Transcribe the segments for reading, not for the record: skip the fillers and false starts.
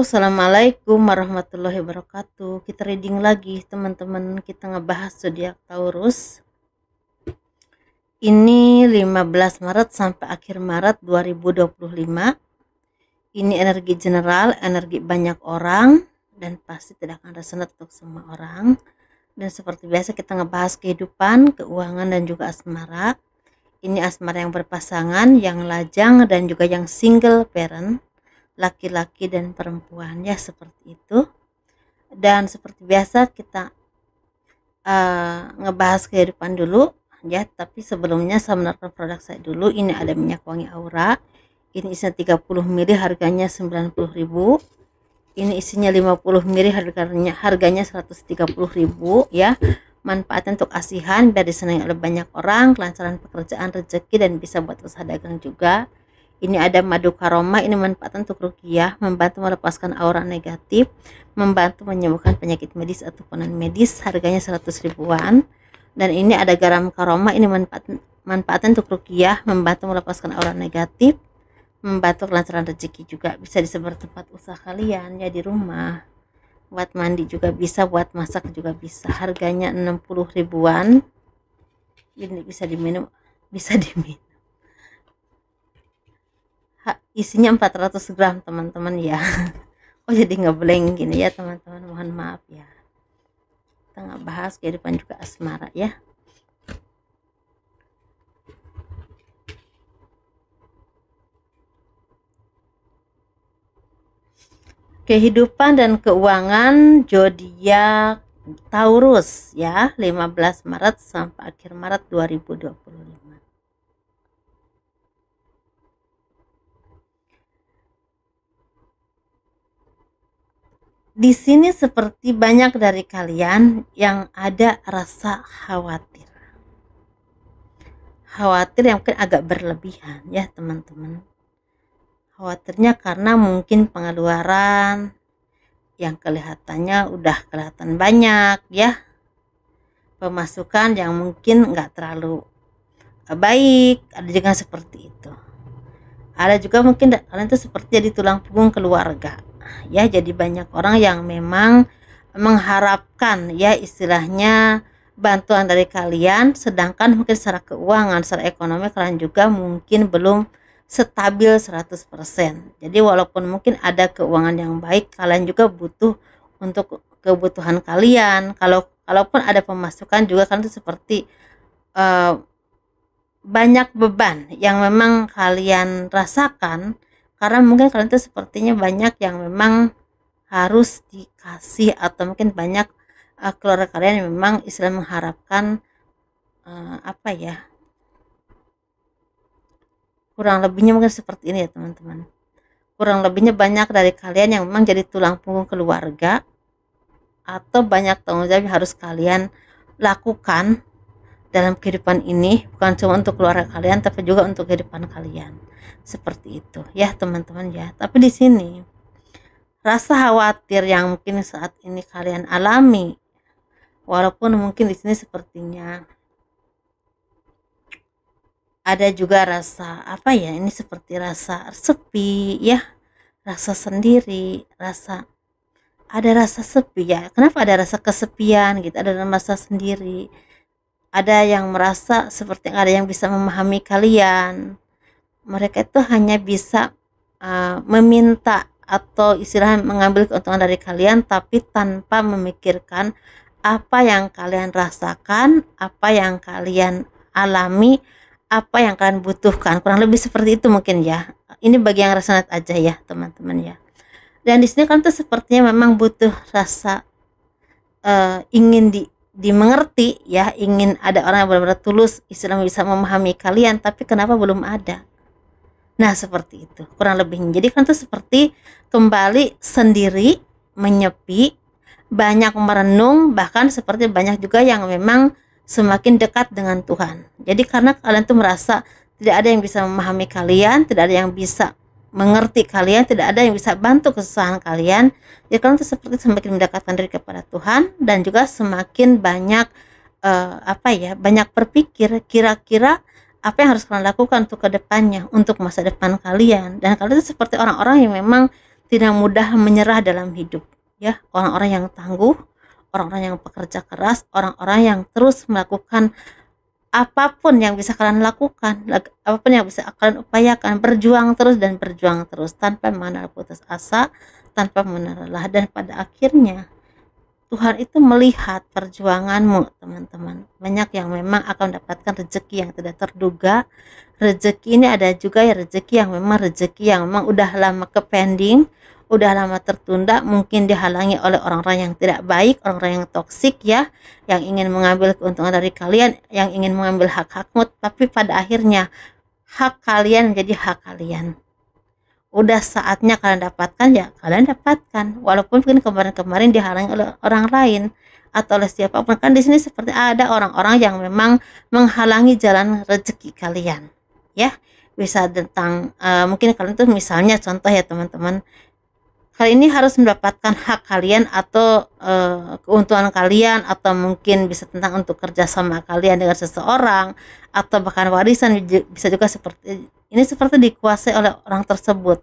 Assalamualaikum warahmatullahi wabarakatuh. Kita reading lagi teman-teman, kita ngebahas zodiak Taurus. Ini 15 Maret sampai akhir Maret 2025. Ini energi general, energi banyak orang, dan pasti tidak akan resonate untuk semua orang. Dan seperti biasa kita ngebahas kehidupan, keuangan, dan juga asmara. Ini asmara yang berpasangan, yang lajang, dan juga yang single parent, laki-laki dan perempuan, ya seperti itu. Dan seperti biasa kita ngebahas kehidupan dulu ya, tapi sebelumnya saya menawarkan produk saya dulu. Ini ada minyak wangi aura, ini isinya 30 ml, harganya 90.000. Ini isinya 50 ml, harganya 130.000 ya. Manfaatnya untuk asihan, biar disenangi oleh banyak orang, kelancaran pekerjaan, rezeki, dan bisa buat usaha dagang juga. Ini ada madu karoma, ini manfaatnya untuk ruqyah, membantu melepaskan aura negatif, membantu menyembuhkan penyakit medis ataupun non medis, harganya 100 ribuan. Dan ini ada garam karoma, ini manfaatnya untuk ruqyah, membantu melepaskan aura negatif, membantu kelancaran rezeki juga. Bisa disebar tempat usaha kalian ya, di rumah, buat mandi juga bisa, buat masak juga bisa. Harganya 60 ribuan. Ini bisa diminum, isinya 400 gram teman-teman ya. Oh jadi ngeblank gini ya teman-teman, mohon maaf ya. Kita nggak bahas kehidupan juga asmara ya. Kehidupan dan keuangan zodiak Taurus ya, 15 Maret sampai akhir Maret 2025. Di sini seperti banyak dari kalian yang ada rasa khawatir. Khawatir yang mungkin agak berlebihan ya teman-teman. Khawatirnya karena mungkin pengeluaran yang kelihatannya udah kelihatan banyak ya. Pemasukan yang mungkin nggak terlalu baik, ada juga seperti itu. Ada juga mungkin kalian tuh seperti jadi tulang punggung keluarga ya, jadi banyak orang yang memang mengharapkan ya istilahnya bantuan dari kalian, sedangkan mungkin secara keuangan, secara ekonomi kalian juga mungkin belum stabil 100%. Jadi walaupun mungkin ada keuangan yang baik, kalian juga butuh untuk kebutuhan kalian. Kalaupun ada pemasukan juga kalian tuh seperti banyak beban yang memang kalian rasakan, karena mungkin kalian tuh sepertinya banyak yang memang harus dikasih, atau mungkin banyak keluarga kalian yang memang istilah mengharapkan apa ya, kurang lebihnya mungkin seperti ini ya teman-teman. Kurang lebihnya banyak dari kalian yang memang jadi tulang punggung keluarga, atau banyak tanggung jawab yang harus kalian lakukan dalam kehidupan ini, bukan cuma untuk keluarga kalian tapi juga untuk kehidupan kalian. Seperti itu ya teman-teman ya. Tapi di sini rasa khawatir yang mungkin saat ini kalian alami, walaupun mungkin di sini sepertinya ada juga rasa apa ya, ini seperti rasa sepi ya, rasa sendiri, ada rasa sepi ya. Kenapa ada rasa kesepian gitu, ada rasa sendiri, ada yang merasa seperti ada yang bisa memahami kalian. Mereka itu hanya bisa meminta atau istilahnya mengambil keuntungan dari kalian, tapi tanpa memikirkan apa yang kalian rasakan, apa yang kalian alami, apa yang kalian butuhkan. Kurang lebih seperti itu mungkin ya. Ini bagi yang resonate aja ya teman-teman ya. Dan di sini kan tuh sepertinya memang butuh rasa ingin dimengerti ya, ingin ada orang yang benar-benar tulus istilahnya bisa memahami kalian, tapi kenapa belum ada. Nah seperti itu kurang lebihnya. Jadi kan tuh seperti kembali sendiri, menyepi, banyak merenung, bahkan seperti banyak juga yang memang semakin dekat dengan Tuhan. Jadi karena kalian tuh merasa tidak ada yang bisa memahami kalian, tidak ada yang bisa mengerti kalian, tidak ada yang bisa bantu kesusahan kalian, ya kalian tuh seperti semakin mendekatkan diri kepada Tuhan, dan juga semakin banyak banyak berpikir kira-kira apa yang harus kalian lakukan untuk kedepannya, untuk masa depan kalian. Dan kalian itu seperti orang-orang yang memang tidak mudah menyerah dalam hidup, ya. Orang-orang yang tangguh, orang-orang yang pekerja keras, orang-orang yang terus melakukan apapun yang bisa kalian lakukan, apapun yang bisa kalian upayakan, berjuang terus dan berjuang terus tanpa mengenal putus asa, tanpa mengenal lelah, dan pada akhirnya Tuhan itu melihat perjuanganmu, teman-teman. Banyak yang memang akan mendapatkan rezeki yang tidak terduga. Rezeki ini ada juga ya rezeki yang memang udah lama ke pending, udah lama tertunda, mungkin dihalangi oleh orang-orang yang tidak baik, orang-orang yang toksik ya, yang ingin mengambil keuntungan dari kalian, yang ingin mengambil hak-hakmu, tapi pada akhirnya hak kalian menjadi hak kalian. Udah saatnya kalian dapatkan, ya kalian dapatkan, walaupun mungkin kemarin-kemarin dihalangi oleh orang lain atau oleh siapapun. Kan di sini seperti ada orang-orang yang memang menghalangi jalan rezeki kalian, ya. Bisa tentang mungkin kalian tuh misalnya contoh ya teman-teman, kali ini harus mendapatkan hak kalian atau keuntungan kalian, atau mungkin bisa tentang untuk kerjasama kalian dengan seseorang, atau bahkan warisan. Bisa juga seperti ini, seperti dikuasai oleh orang tersebut,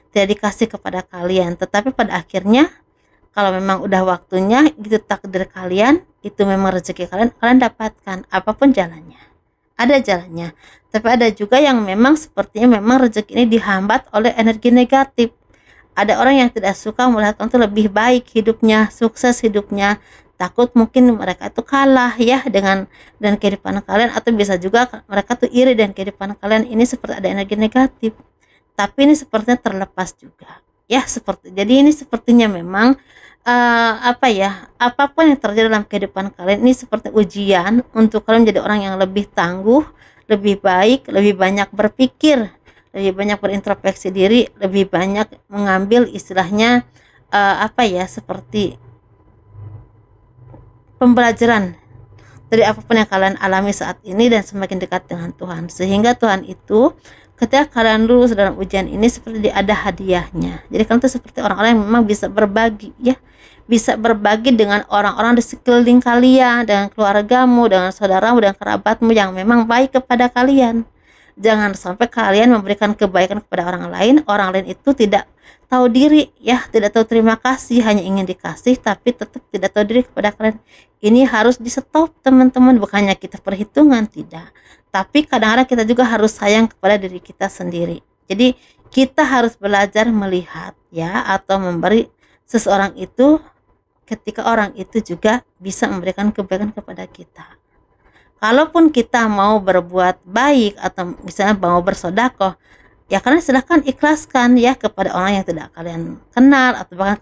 tidak dikasih kepada kalian, tetapi pada akhirnya kalau memang udah waktunya, gitu takdir kalian, itu memang rezeki kalian, kalian dapatkan apapun jalannya, ada jalannya. Tapi ada juga yang memang sepertinya memang rezeki ini dihambat oleh energi negatif. Ada orang yang tidak suka melihat kamu tuh lebih baik hidupnya, sukses hidupnya, takut mungkin mereka itu kalah ya dengan dan kehidupan kalian, atau bisa juga mereka tuh iri dan kehidupan kalian. Ini seperti ada energi negatif, tapi ini sepertinya terlepas juga ya. Jadi ini sepertinya memang apapun yang terjadi dalam kehidupan kalian ini seperti ujian untuk kalian menjadi orang yang lebih tangguh, lebih baik, lebih banyak berpikir, lebih banyak berintrospeksi diri, lebih banyak mengambil istilahnya seperti pembelajaran dari apapun yang kalian alami saat ini, dan semakin dekat dengan Tuhan, sehingga Tuhan itu ketika kalian lulus dalam ujian ini seperti ada hadiahnya. Jadi kalian tuh seperti orang-orang yang memang bisa berbagi ya, bisa berbagi dengan orang-orang di sekeliling kalian, dengan keluargamu, dengan saudaramu dan kerabatmu yang memang baik kepada kalian. Jangan sampai kalian memberikan kebaikan kepada orang lain itu tidak tahu diri ya, tidak tahu terima kasih, hanya ingin dikasih tapi tetap tidak tahu diri kepada kalian. Ini harus di stop teman-teman, bukannya kita perhitungan, tidak, tapi kadang-kadang kita juga harus sayang kepada diri kita sendiri. Jadi kita harus belajar melihat ya, atau memberi seseorang itu ketika orang itu juga bisa memberikan kebaikan kepada kita. Kalaupun kita mau berbuat baik atau misalnya mau bersedekah, ya kalian silahkan ikhlaskan ya kepada orang yang tidak kalian kenal, atau bahkan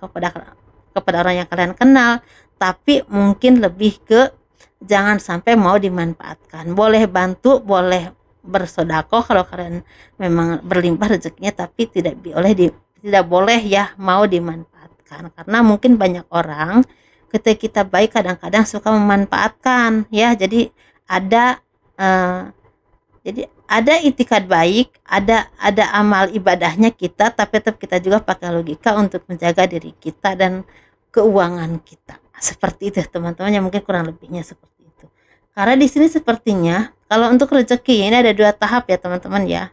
kepada orang yang kalian kenal, tapi mungkin lebih ke jangan sampai mau dimanfaatkan. Boleh bantu, boleh bersedekah kalau kalian memang berlimpah rezekinya, tapi tidak boleh ya mau dimanfaatkan, karena mungkin banyak orang ketika kita baik kadang-kadang suka memanfaatkan ya. Jadi ada itikad baik, ada amal ibadahnya kita, tapi tetap kita juga pakai logika untuk menjaga diri kita dan keuangan kita. Seperti itu teman-teman, yang mungkin kurang lebihnya seperti itu. Karena di sini sepertinya kalau untuk rezeki ini ada 2 tahap ya teman-teman ya.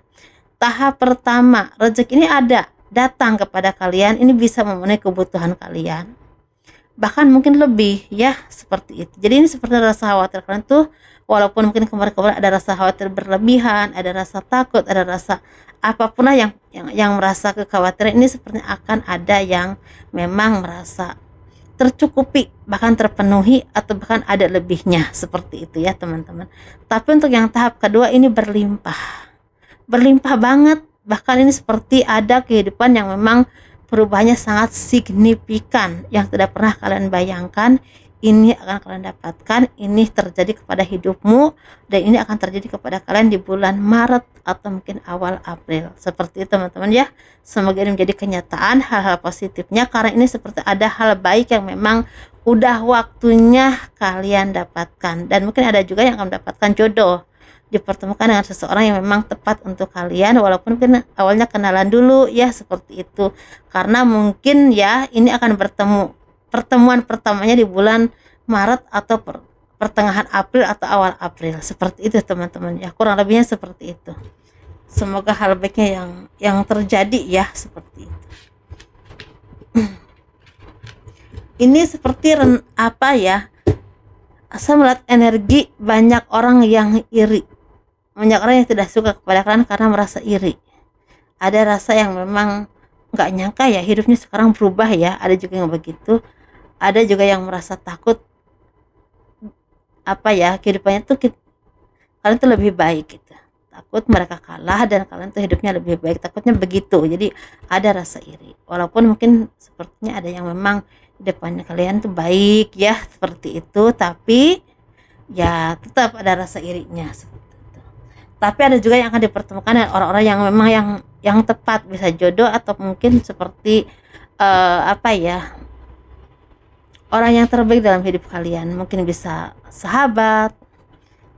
Tahap pertama, rezeki ini ada datang kepada kalian, ini bisa memenuhi kebutuhan kalian, bahkan mungkin lebih ya, seperti itu. Jadi ini seperti rasa khawatir kalian tuh, walaupun mungkin kemarin-kemarin ada rasa khawatir berlebihan, ada rasa takut, ada rasa apapun lah yang merasa kekhawatiran, ini sepertinya akan ada yang memang merasa tercukupi, bahkan terpenuhi, atau bahkan ada lebihnya, seperti itu ya teman-teman. Tapi untuk yang tahap kedua ini berlimpah banget, bahkan ini seperti ada kehidupan yang memang perubahannya sangat signifikan yang tidak pernah kalian bayangkan. Ini akan kalian dapatkan, ini terjadi kepada hidupmu, dan ini akan terjadi kepada kalian di bulan Maret atau mungkin awal April. Seperti itu teman-teman ya. Semoga ini menjadi kenyataan hal-hal positifnya, karena ini seperti ada hal baik yang memang udah waktunya kalian dapatkan. Dan mungkin ada juga yang akan mendapatkan jodoh, dipertemukan dengan seseorang yang memang tepat untuk kalian, walaupun mungkin awalnya kenalan dulu ya, seperti itu. Karena mungkin ya ini akan pertemuan pertamanya di bulan Maret atau pertengahan April atau awal April, seperti itu teman-teman ya, kurang lebihnya seperti itu. Semoga hal baiknya yang terjadi ya, seperti itu. Ini seperti apa ya, saya melihat energi banyak orang yang iri, banyak orang yang tidak suka kepada kalian karena merasa iri. Ada rasa yang memang nggak nyangka ya hidupnya sekarang berubah ya, ada juga yang begitu. Ada juga yang merasa takut apa ya, kehidupannya tuh kalian tuh lebih baik gitu, takut mereka kalah dan kalian tuh hidupnya lebih baik, takutnya begitu. Jadi ada rasa iri, walaupun mungkin sepertinya ada yang memang di depannya kalian tuh baik ya seperti itu, tapi ya tetap ada rasa irinya seperti itu. Tapi ada juga yang akan dipertemukan dengan orang-orang yang memang yang tepat, bisa jodoh atau mungkin seperti apa ya, orang yang terbaik dalam hidup kalian. Mungkin bisa sahabat,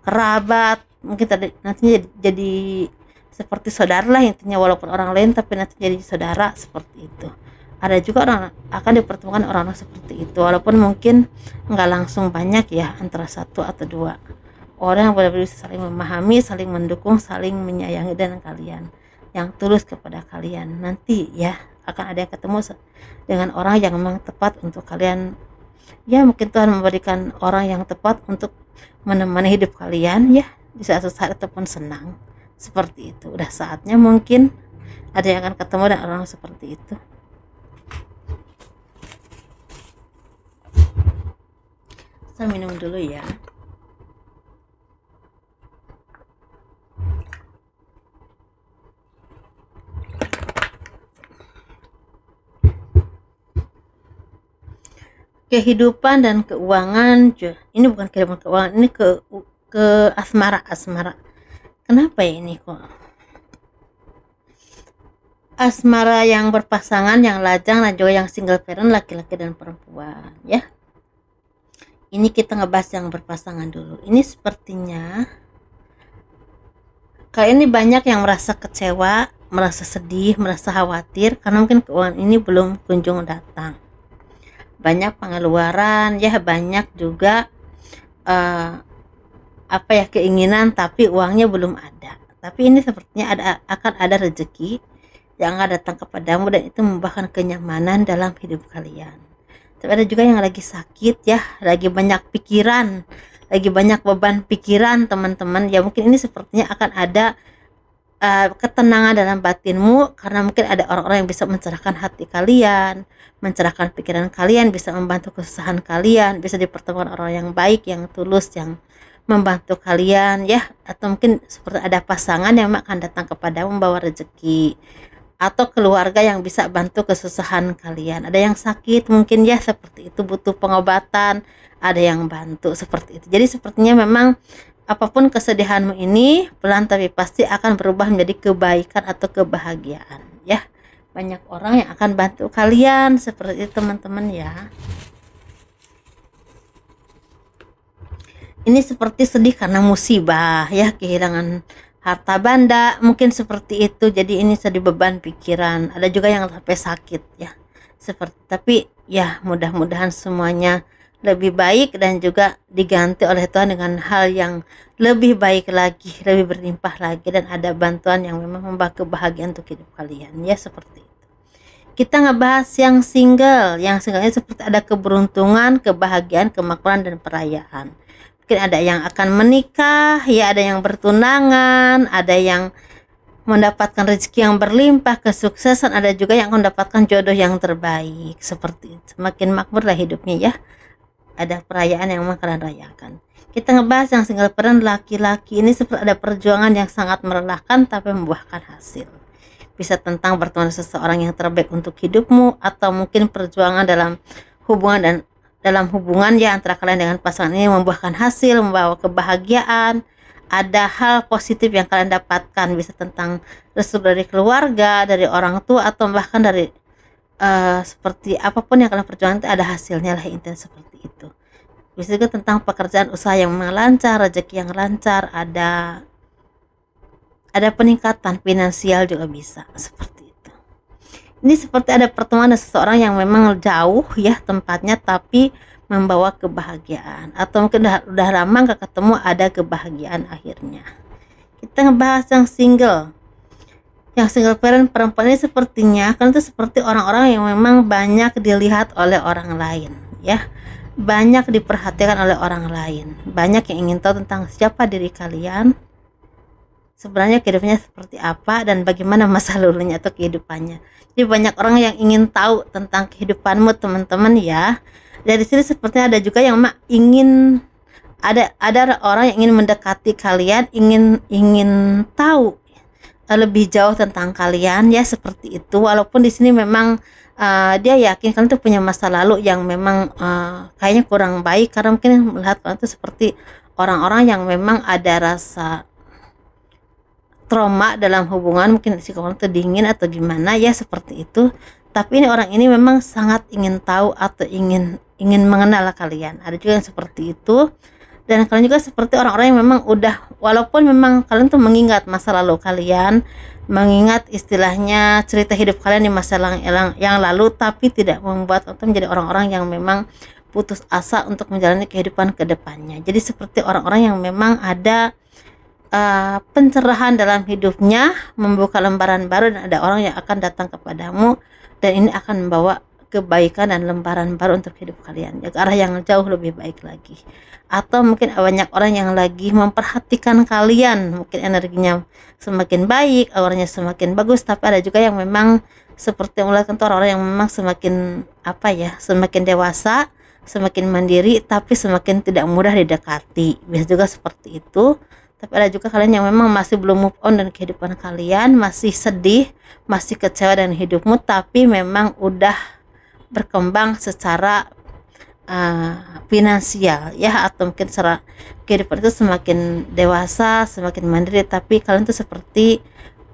kerabat, mungkin tadi nantinya jadi seperti saudara lah intinya, walaupun orang lain tapi nanti jadi saudara seperti itu. Ada juga orang akan dipertemukan orang-orang seperti itu, walaupun mungkin nggak langsung banyak ya, antara satu atau dua orang yang benar-benar bisa saling memahami, saling mendukung, saling menyayangi dengan kalian, yang tulus kepada kalian. Nanti ya akan ada yang ketemu dengan orang yang memang tepat untuk kalian. Ya mungkin Tuhan memberikan orang yang tepat untuk menemani hidup kalian ya di saat susah ataupun senang seperti itu. Udah saatnya mungkin ada yang akan ketemu dengan orang seperti itu. Saya minum dulu ya. Kehidupan dan keuangan, ini bukan kehidupan keuangan, ini ke asmara. Kenapa ya ini kok asmara yang berpasangan, yang lajang, dan juga yang single parent, laki-laki dan perempuan ya. Ini kita ngebahas yang berpasangan dulu. Ini sepertinya kali ini banyak yang merasa kecewa, merasa sedih, merasa khawatir karena mungkin keuangan ini belum kunjung datang. Banyak pengeluaran ya, banyak juga apa ya, keinginan tapi uangnya belum ada. Tapi ini sepertinya akan ada rezeki yang akan datang kepadamu dan itu membawakan kenyamanan dalam hidup kalian. Tapi ada juga yang lagi sakit ya, lagi banyak pikiran, lagi banyak beban pikiran teman-teman ya. Mungkin ini sepertinya akan ada ketenangan dalam batinmu karena mungkin ada orang-orang yang bisa mencerahkan hati kalian, mencerahkan pikiran kalian, bisa membantu kesusahan kalian, bisa dipertemukan orang yang baik, yang tulus, yang membantu kalian ya. Atau mungkin seperti ada pasangan yang akan datang kepadamu membawa rezeki, atau keluarga yang bisa bantu kesusahan kalian. Ada yang sakit mungkin ya seperti itu, butuh pengobatan, ada yang bantu seperti itu. Jadi sepertinya memang apapun kesedihanmu ini pelan tapi pasti akan berubah menjadi kebaikan atau kebahagiaan ya. Banyak orang yang akan bantu kalian seperti itu teman-teman ya. Ini seperti sedih karena musibah ya, kehilangan harta benda mungkin seperti itu. Jadi ini sedih, beban pikiran. Ada juga yang sampai sakit ya seperti, tapi ya mudah-mudahan semuanya lebih baik dan juga diganti oleh Tuhan dengan hal yang lebih baik lagi, lebih berlimpah lagi, dan ada bantuan yang memang membawa kebahagiaan untuk hidup kalian ya seperti itu. Kita ngebahas yang single. Yang singlenya seperti ada keberuntungan, kebahagiaan, kemakmuran dan perayaan. Mungkin ada yang akan menikah ya, ada yang bertunangan, ada yang mendapatkan rezeki yang berlimpah, kesuksesan, ada juga yang mendapatkan jodoh yang terbaik seperti itu. Semakin makmur lah hidupnya ya. Ada perayaan yang memang kalian rayakan. Kita ngebahas yang single parent, laki-laki ini seperti ada perjuangan yang sangat melelahkan tapi membuahkan hasil. Bisa tentang bertemu seseorang yang terbaik untuk hidupmu, atau mungkin perjuangan dalam hubungan ya antara kalian dengan pasangan ini membuahkan hasil, membawa kebahagiaan. Ada hal positif yang kalian dapatkan, bisa tentang restu dari keluarga, dari orang tua, atau bahkan dari seperti apapun yang kalian perjuangkan itu ada hasilnya lah, intinya seperti itu. Bisa juga tentang pekerjaan usaha yang lancar, rezeki yang lancar, ada peningkatan finansial juga bisa seperti itu. Ini seperti ada pertemuan dengan seseorang yang memang jauh ya tempatnya tapi membawa kebahagiaan, atau mungkin udah lama gak ketemu, ada kebahagiaan akhirnya. Kita ngebahas yang single. Yang single parent perempuan ini sepertinya kan itu seperti orang-orang yang memang banyak dilihat oleh orang lain ya. Banyak diperhatikan oleh orang lain, banyak yang ingin tahu tentang siapa diri kalian, sebenarnya kehidupannya seperti apa dan bagaimana masa lalunya atau kehidupannya. Jadi banyak orang yang ingin tahu tentang kehidupanmu teman-teman ya. Dari sini sepertinya ada juga yang ingin ada orang yang ingin mendekati kalian, ingin tahu lebih jauh tentang kalian ya, seperti itu. Walaupun di sini memang dia yakin kalian tuh punya masa lalu yang memang kayaknya kurang baik, karena mungkin melihat kalian tuh seperti orang-orang yang memang ada rasa trauma dalam hubungan, mungkin si kawan tuh dingin atau gimana ya, seperti itu. Tapi ini orang ini memang sangat ingin tahu atau ingin mengenal kalian. Ada juga yang seperti itu. Dan kalian juga seperti orang-orang yang memang udah, walaupun memang kalian tuh mengingat masa lalu kalian, mengingat istilahnya cerita hidup kalian di masa yang lalu, tapi tidak membuat kalian menjadi orang-orang yang memang putus asa untuk menjalani kehidupan ke depannya. Jadi seperti orang-orang yang memang ada pencerahan dalam hidupnya, membuka lembaran baru, dan ada orang yang akan datang kepadamu dan ini akan membawa kebaikan dan lembaran baru untuk hidup kalian ya, ke arah yang jauh lebih baik lagi. Atau mungkin banyak orang yang lagi memperhatikan kalian, mungkin energinya semakin baik, auranya semakin bagus. Tapi ada juga yang memang seperti melihat orang-orang yang memang semakin semakin dewasa, semakin mandiri, tapi semakin tidak mudah didekati, bisa juga seperti itu. Tapi ada juga kalian yang memang masih belum move on dan kehidupan kalian, masih sedih, masih kecewa dengan hidupmu, tapi memang udah berkembang secara finansial ya, atau mungkin secara kehidupan itu semakin dewasa, semakin mandiri. Tapi kalian tuh seperti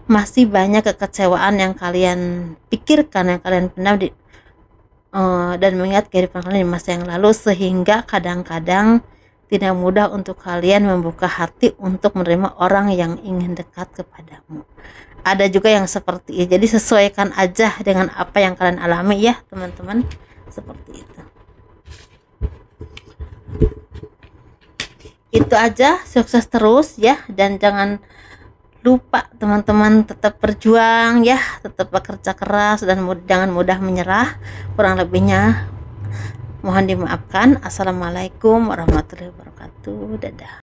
masih banyak kekecewaan yang kalian pikirkan, yang kalian pendam dan mengingat kehidupan kalian di masa yang lalu, sehingga kadang-kadang tidak mudah untuk kalian membuka hati untuk menerima orang yang ingin dekat kepadamu. Ada juga yang seperti itu. Jadi sesuaikan aja dengan apa yang kalian alami ya teman-teman, seperti itu. Itu aja, sukses terus ya, dan jangan lupa teman-teman tetap berjuang ya, tetap bekerja keras dan jangan mudah menyerah. Kurang lebihnya mohon dimaafkan. Assalamualaikum warahmatullahi wabarakatuh. Dadah.